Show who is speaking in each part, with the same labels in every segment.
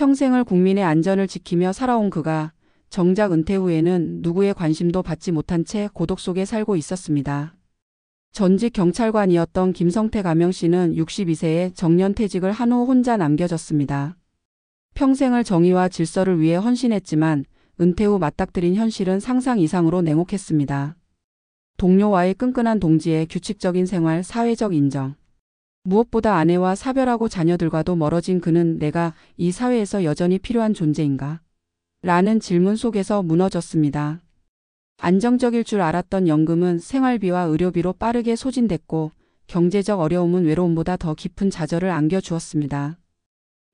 Speaker 1: 평생을 국민의 안전을 지키며 살아온 그가 정작 은퇴 후에는 누구의 관심도 받지 못한 채 고독 속에 살고 있었습니다. 전직 경찰관이었던 김성태 가명 씨는 62세에 정년퇴직을 한 후 혼자 남겨졌습니다. 평생을 정의와 질서를 위해 헌신했지만 은퇴 후 맞닥뜨린 현실은 상상 이상으로 냉혹했습니다. 동료와의 끈끈한 동지의 규칙적인 생활, 사회적 인정. 무엇보다 아내와 사별하고 자녀들과도 멀어진 그는 내가 이 사회에서 여전히 필요한 존재인가? 라는 질문 속에서 무너졌습니다. 안정적일 줄 알았던 연금은 생활비와 의료비로 빠르게 소진됐고 경제적 어려움은 외로움보다 더 깊은 좌절을 안겨주었습니다.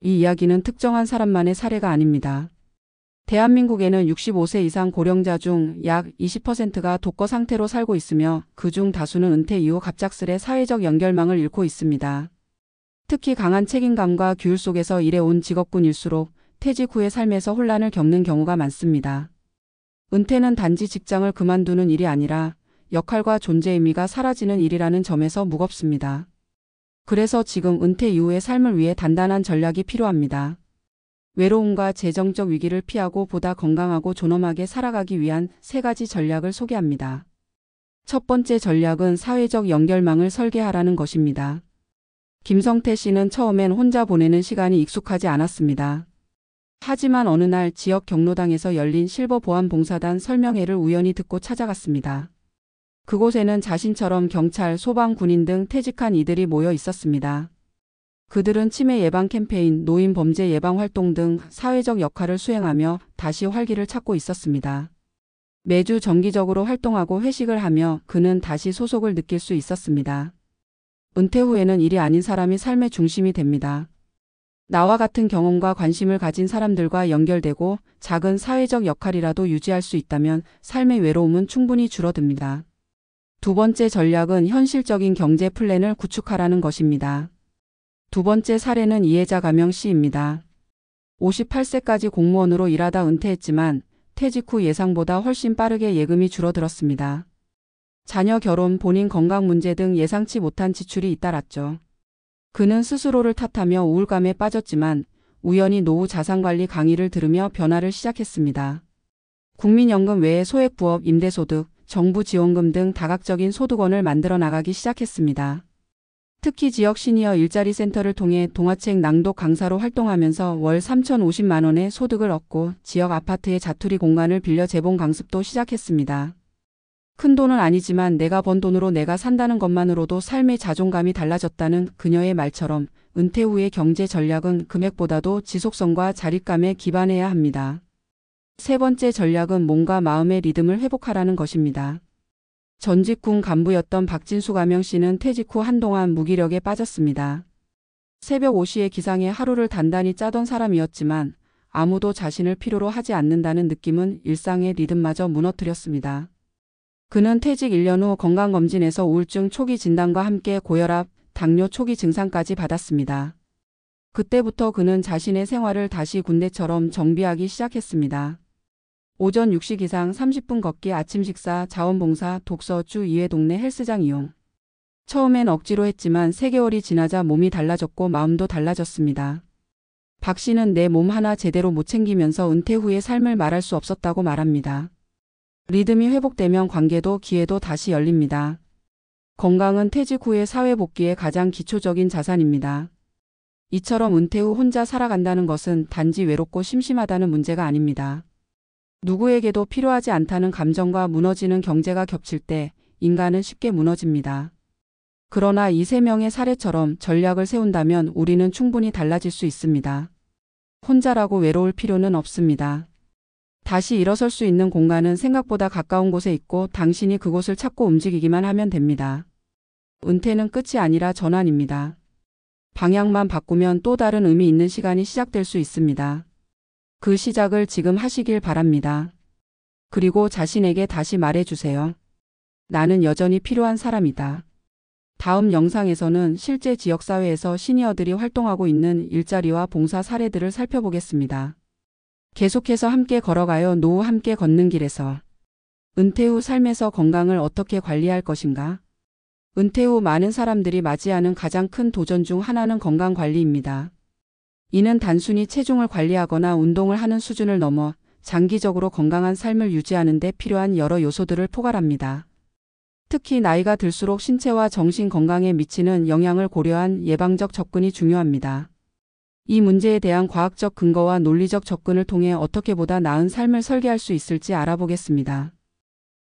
Speaker 1: 이 이야기는 특정한 사람만의 사례가 아닙니다. 대한민국에는 65세 이상 고령자 중 약 20%가 독거 상태로 살고 있으며 그중 다수는 은퇴 이후 갑작스레 사회적 연결망을 잃고 있습니다. 특히 강한 책임감과 규율 속에서 일해온 직업군일수록 퇴직 후의 삶에서 혼란을 겪는 경우가 많습니다. 은퇴는 단지 직장을 그만두는 일이 아니라 역할과 존재 의미가 사라지는 일이라는 점에서 무겁습니다. 그래서 지금 은퇴 이후의 삶을 위해 단단한 전략이 필요합니다. 외로움과 재정적 위기를 피하고 보다 건강하고 존엄하게 살아가기 위한 3가지 전략을 소개합니다. 첫 번째 전략은 사회적 연결망을 설계하라는 것입니다. 김성태 씨는 처음엔 혼자 보내는 시간이 익숙하지 않았습니다. 하지만 어느 날 지역 경로당에서 열린 실버 보안봉사단 설명회를 우연히 듣고 찾아갔습니다. 그곳에는 자신처럼 경찰, 소방, 군인 등 퇴직한 이들이 모여 있었습니다. 그들은 치매 예방 캠페인, 노인 범죄 예방 활동 등 사회적 역할을 수행하며 다시 활기를 찾고 있었습니다. 매주 정기적으로 활동하고 회식을 하며 그는 다시 소속을 느낄 수 있었습니다. 은퇴 후에는 일이 아닌 사람이 삶의 중심이 됩니다. 나와 같은 경험과 관심을 가진 사람들과 연결되고 작은 사회적 역할이라도 유지할 수 있다면 삶의 외로움은 충분히 줄어듭니다. 두 번째 전략은 현실적인 경제 플랜을 구축하라는 것입니다. 두 번째 사례는 이혜자 가명 씨입니다. 58세까지 공무원으로 일하다 은퇴했지만 퇴직 후 예상보다 훨씬 빠르게 예금이 줄어들었습니다. 자녀 결혼, 본인 건강 문제 등 예상치 못한 지출이 잇따랐죠. 그는 스스로를 탓하며 우울감에 빠졌지만 우연히 노후 자산관리 강의를 들으며 변화를 시작했습니다. 국민연금 외에 소액부업, 임대소득, 정부 지원금 등 다각적인 소득원을 만들어 나가기 시작했습니다. 특히 지역 시니어 일자리 센터를 통해 동화책 낭독 강사로 활동하면서 월 3,050만 원의 소득을 얻고 지역 아파트의 자투리 공간을 빌려 재봉 강습도 시작했습니다. 큰 돈은 아니지만 내가 번 돈으로 내가 산다는 것만으로도 삶의 자존감이 달라졌다는 그녀의 말처럼 은퇴 후의 경제 전략은 금액보다도 지속성과 자립감에 기반해야 합니다. 세 번째 전략은 몸과 마음의 리듬을 회복하라는 것입니다. 전직 군 간부였던 박진수 가명 씨는 퇴직 후 한동안 무기력에 빠졌습니다. 새벽 5시에 기상해 하루를 단단히 짜던 사람이었지만 아무도 자신을 필요로 하지 않는다는 느낌은 일상의 리듬마저 무너뜨렸습니다. 그는 퇴직 1년 후 건강검진에서 우울증 초기 진단과 함께 고혈압, 당뇨 초기 증상까지 받았습니다. 그때부터 그는 자신의 생활을 다시 군대처럼 정비하기 시작했습니다. 오전 6시 기상, 30분 걷기, 아침 식사, 자원봉사, 독서, 주 2회 동네 헬스장 이용. 처음엔 억지로 했지만 3개월이 지나자 몸이 달라졌고 마음도 달라졌습니다. 박 씨는 내 몸 하나 제대로 못 챙기면서 은퇴 후의 삶을 말할 수 없었다고 말합니다. 리듬이 회복되면 관계도 기회도 다시 열립니다. 건강은 퇴직 후의 사회 복귀의 가장 기초적인 자산입니다. 이처럼 은퇴 후 혼자 살아간다는 것은 단지 외롭고 심심하다는 문제가 아닙니다. 누구에게도 필요하지 않다는 감정과 무너지는 경제가 겹칠 때 인간은 쉽게 무너집니다. 그러나 이 3명의 사례처럼 전략을 세운다면 우리는 충분히 달라질 수 있습니다. 혼자라고 외로울 필요는 없습니다. 다시 일어설 수 있는 공간은 생각보다 가까운 곳에 있고 당신이 그곳을 찾고 움직이기만 하면 됩니다. 은퇴는 끝이 아니라 전환입니다. 방향만 바꾸면 또 다른 의미 있는 시간이 시작될 수 있습니다. 그 시작을 지금 하시길 바랍니다. 그리고 자신에게 다시 말해주세요. 나는 여전히 필요한 사람이다. 다음 영상에서는 실제 지역사회에서 시니어들이 활동하고 있는 일자리와 봉사 사례들을 살펴보겠습니다. 계속해서 함께 걸어가요. 노후 함께 걷는 길에서. 은퇴 후 삶에서 건강을 어떻게 관리할 것인가? 은퇴 후 많은 사람들이 맞이하는 가장 큰 도전 중 하나는 건강관리입니다. 이는 단순히 체중을 관리하거나 운동을 하는 수준을 넘어 장기적으로 건강한 삶을 유지하는 데 필요한 여러 요소들을 포괄합니다. 특히 나이가 들수록 신체와 정신 건강에 미치는 영향을 고려한 예방적 접근이 중요합니다. 이 문제에 대한 과학적 근거와 논리적 접근을 통해 어떻게 보다 나은 삶을 설계할 수 있을지 알아보겠습니다.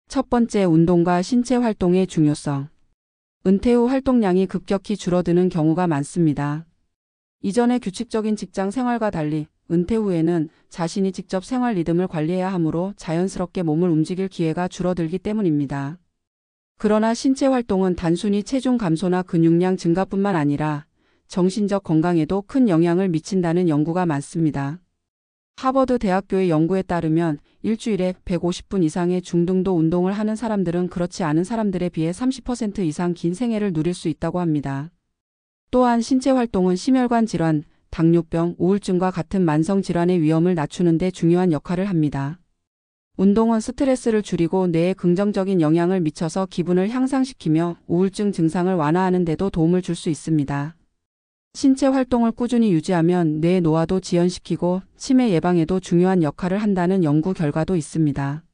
Speaker 1: 첫 번째, 운동과 신체 활동의 중요성. 은퇴 후 활동량이 급격히 줄어드는 경우가 많습니다. 이전의 규칙적인 직장 생활과 달리 은퇴 후에는 자신이 직접 생활 리듬을 관리해야 하므로 자연스럽게 몸을 움직일 기회가 줄어들기 때문입니다. 그러나 신체 활동은 단순히 체중 감소나 근육량 증가뿐만 아니라 정신적 건강에도 큰 영향을 미친다는 연구가 많습니다. 하버드 대학교의 연구에 따르면 일주일에 150분 이상의 중등도 운동을 하는 사람들은 그렇지 않은 사람들에 비해 30% 이상 긴 생애를 누릴 수 있다고 합니다. 또한 신체 활동은 심혈관 질환, 당뇨병, 우울증과 같은 만성 질환의 위험을 낮추는 데 중요한 역할을 합니다. 운동은 스트레스를 줄이고 뇌에 긍정적인 영향을 미쳐서 기분을 향상시키며 우울증 증상을 완화하는 데도 도움을 줄 수 있습니다. 신체 활동을 꾸준히 유지하면 뇌 노화도 지연시키고 치매 예방에도 중요한 역할을 한다는 연구 결과도 있습니다.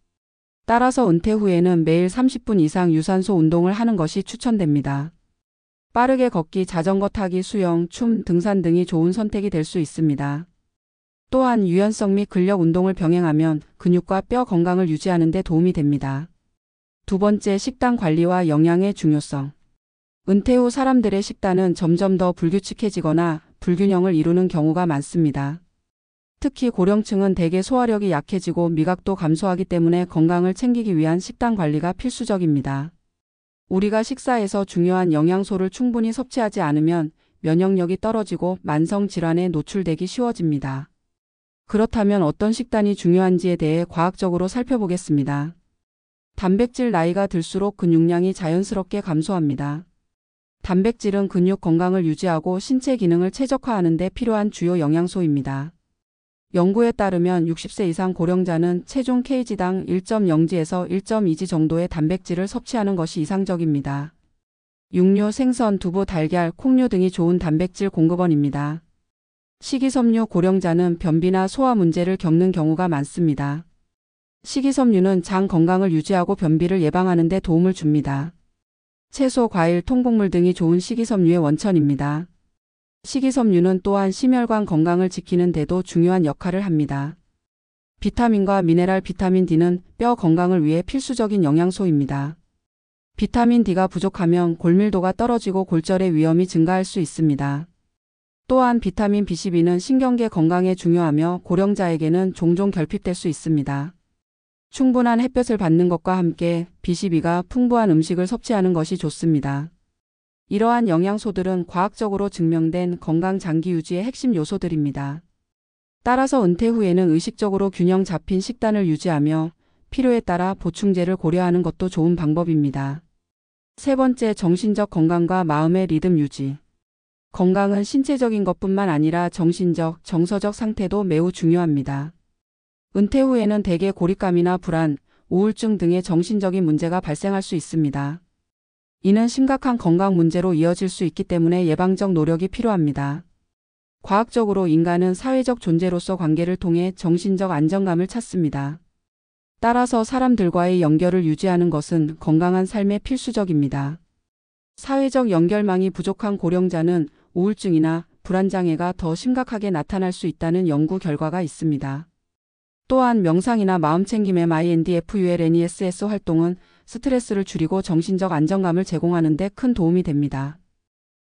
Speaker 1: 따라서 은퇴 후에는 매일 30분 이상 유산소 운동을 하는 것이 추천됩니다. 빠르게 걷기, 자전거 타기, 수영, 춤, 등산 등이 좋은 선택이 될 수 있습니다. 또한 유연성 및 근력 운동을 병행하면 근육과 뼈 건강을 유지하는 데 도움이 됩니다. 두 번째, 식단 관리와 영양의 중요성. 은퇴 후 사람들의 식단은 점점 더 불규칙해지거나 불균형을 이루는 경우가 많습니다. 특히 고령층은 대개 소화력이 약해지고 미각도 감소하기 때문에 건강을 챙기기 위한 식단 관리가 필수적입니다. 우리가 식사에서 중요한 영양소를 충분히 섭취하지 않으면 면역력이 떨어지고 만성 질환에 노출되기 쉬워집니다. 그렇다면 어떤 식단이 중요한지에 대해 과학적으로 살펴보겠습니다. 단백질. 나이가 들수록 근육량이 자연스럽게 감소합니다. 단백질은 근육 건강을 유지하고 신체 기능을 최적화하는 데 필요한 주요 영양소입니다. 연구에 따르면 60세 이상 고령자는 체중 kg당 1.0g에서 1.2g 정도의 단백질을 섭취하는 것이 이상적입니다. 육류, 생선, 두부, 달걀, 콩류 등이 좋은 단백질 공급원입니다. 식이섬유. 고령자는 변비나 소화 문제를 겪는 경우가 많습니다. 식이섬유는 장 건강을 유지하고 변비를 예방하는 데 도움을 줍니다. 채소, 과일, 통곡물 등이 좋은 식이섬유의 원천입니다. 식이섬유는 또한 심혈관 건강을 지키는 데도 중요한 역할을 합니다. 비타민과 미네랄. 비타민 D는 뼈 건강을 위해 필수적인 영양소입니다. 비타민 D가 부족하면 골밀도가 떨어지고 골절의 위험이 증가할 수 있습니다. 또한 비타민 B12는 신경계 건강에 중요하며 고령자에게는 종종 결핍될 수 있습니다. 충분한 햇볕을 받는 것과 함께 B12가 풍부한 음식을 섭취하는 것이 좋습니다. 이러한 영양소들은 과학적으로 증명된 건강 장기 유지의 핵심 요소들입니다. 따라서 은퇴 후에는 의식적으로 균형 잡힌 식단을 유지하며 필요에 따라 보충제를 고려하는 것도 좋은 방법입니다. 세 번째, 정신적 건강과 마음의 리듬 유지. 건강은 신체적인 것뿐만 아니라 정신적, 정서적 상태도 매우 중요합니다. 은퇴 후에는 대개 고립감이나 불안, 우울증 등의 정신적인 문제가 발생할 수 있습니다. 이는 심각한 건강 문제로 이어질 수 있기 때문에 예방적 노력이 필요합니다. 과학적으로 인간은 사회적 존재로서 관계를 통해 정신적 안정감을 찾습니다. 따라서 사람들과의 연결을 유지하는 것은 건강한 삶에 필수적입니다. 사회적 연결망이 부족한 고령자는 우울증이나 불안장애가 더 심각하게 나타날 수 있다는 연구 결과가 있습니다. 또한 명상이나 마음챙김 mindfulness 활동은 스트레스를 줄이고 정신적 안정감을 제공하는 데 큰 도움이 됩니다.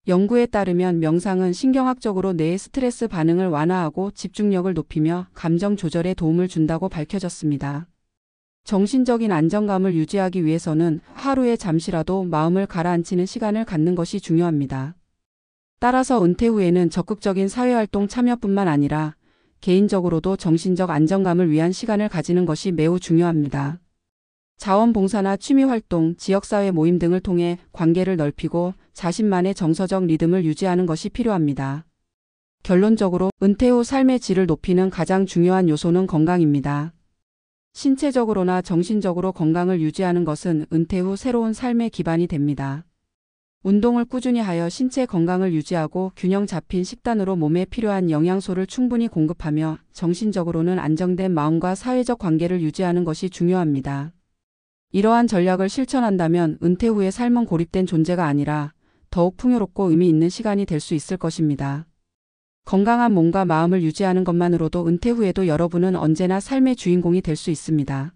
Speaker 1: 연구에 따르면 명상은 신경학적으로 뇌의 스트레스 반응을 완화하고 집중력을 높이며 감정 조절에 도움을 준다고 밝혀졌습니다. 정신적인 안정감을 유지하기 위해서는 하루에 잠시라도 마음을 가라앉히는 시간을 갖는 것이 중요합니다. 따라서 은퇴 후에는 적극적인 사회활동 참여뿐만 아니라 개인적으로도 정신적 안정감을 위한 시간을 가지는 것이 매우 중요합니다. 자원봉사나 취미활동, 지역사회 모임 등을 통해 관계를 넓히고 자신만의 정서적 리듬을 유지하는 것이 필요합니다. 결론적으로 은퇴 후 삶의 질을 높이는 가장 중요한 요소는 건강입니다. 신체적으로나 정신적으로 건강을 유지하는 것은 은퇴 후 새로운 삶의 기반이 됩니다. 운동을 꾸준히 하여 신체 건강을 유지하고 균형 잡힌 식단으로 몸에 필요한 영양소를 충분히 공급하며 정신적으로는 안정된 마음과 사회적 관계를 유지하는 것이 중요합니다. 이러한 전략을 실천한다면 은퇴 후의 삶은 고립된 존재가 아니라 더욱 풍요롭고 의미 있는 시간이 될 수 있을 것입니다. 건강한 몸과 마음을 유지하는 것만으로도 은퇴 후에도 여러분은 언제나 삶의 주인공이 될 수 있습니다.